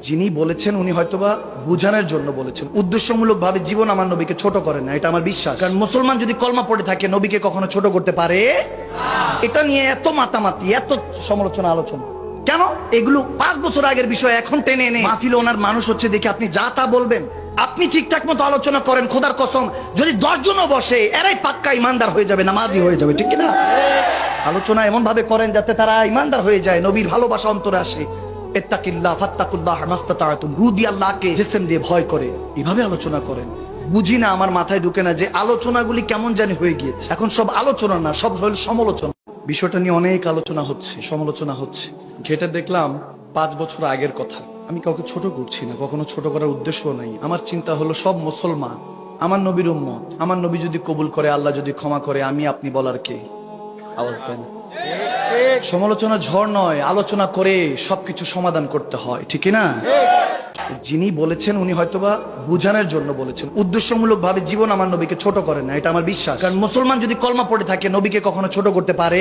যিনি বলেছেন উনি হয়তোবা বুঝানোর জন্য বলেছেন, উদ্দেশ্যমূলক ভাবে জীবন আমার নবীকে ছোট করে না, এটা আমার বিশ্বাস। কারণ মুসলমান যদি কলমা পড়ে থাকে নবীকে কখনো ছোট করতে পারে? এটা নিয়ে এত মাতামাতি, এত সমালোচনা আলোচনা কেন? এগুলো 5 বছর আগের বিষয় এখন টেনে এনে মাহফিলে ওনার মানুষ হচ্ছে দেখে আপনি যা তা বলবেন। আপনি ঠিকঠাক মতো আলোচনা করেন, খোদার কসম যদি 10 জনও বসে এরাই পাক্কা ইমানদার হয়ে যাবে, নামাজি হয়ে যাবে, ঠিক কিনা? আলোচনা এমন ভাবে করেন যাতে তারা ইমানদার হয়ে যায়, নবীর ভালোবাসা অন্তরে আসে। ইত্তাকিল্লাহ ফাত্তাকুল্লাহ মাস্তাতাতুম, রু দিয়ে আল্লাহকে জিসম দিয়ে ভয় করে, এভাবে আলোচনা করেন। বুঝি না, আমার মাথায় ঢুকে না যে আলোচনাগুলি কেমন জানি হয়ে গিয়েছে। এখন সব আলোচনা না, সব হল সমালোচনা। বিষয়টা নিয়ে অনেক আলোচনা হচ্ছে, সমালোচনা হচ্ছে। ঘেটে দেখলাম 5 বছর আগের কথা। আমি কাউকে ছোট করছি না, কখনো ছোট করার উদ্দেশ্য নাই। আমার চিন্তা হলো সব মুসলমান আমার নবীর উম্মত। আমার নবী যদি কবুল করে, আল্লাহ যদি ক্ষমা করে, আমি আপনি বলার কে? আওয়াজ দেন। সমালোচনা ঝড় নয়, আলোচনা করে সবকিছু সমাধান করতে হয়, ঠিক না? যিনি বলেছেন উনি হয়তোবা বুঝানোর জন্য বলেছেন, উদ্দেশ্যমূলক ভাবে জীবন আমার নবীকে ছোট করে না, এটা আমার বিশ্বাস। কারণ মুসলমান যদি কলমা পড়ে থাকে নবীকে কখনো ছোট করতে পারে?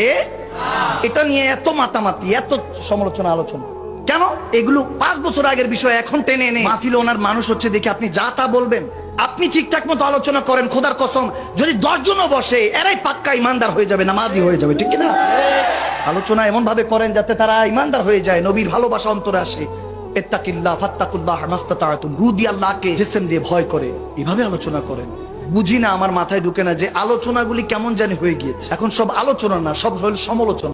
এটা নিয়ে এত মাতামাতি, এত সমালোচনা আলোচনা কেন? এগুলো 5 বছর আগের বিষয় এখন টেনে এনে মাহফিলে ওনার মানুষ হচ্ছে দেখে আপনি যা তা বলবেন। আপনি ঠিকঠাক মতো আলোচনা করেন, খোদার কসম যদি 10 জনও বসে এরাই পাক্কা ইমানদার হয়ে যাবে, নামাজি হয়ে যাবে, ঠিক কিনা? আলোচনা এমন ভাবে করেন যাতে তারা ইমানদার হয়ে যায়, নবীর ভালোবাসা অন্তরে আসে। ইত্তাকিল্লাহ ফাত্তাকুল্লাহ মাস্তাতাতুম, রু দিয়ে আল্লাহকে জিসম দিয়ে ভয় করে, এভাবে আলোচনা করেন। বুঝি না, আমার মাথায় ঢুকে না যে আলোচনাগুলি কেমন জানি হয়ে গিয়েছে। এখন সব আলোচনা না, সব হল সমালোচনা।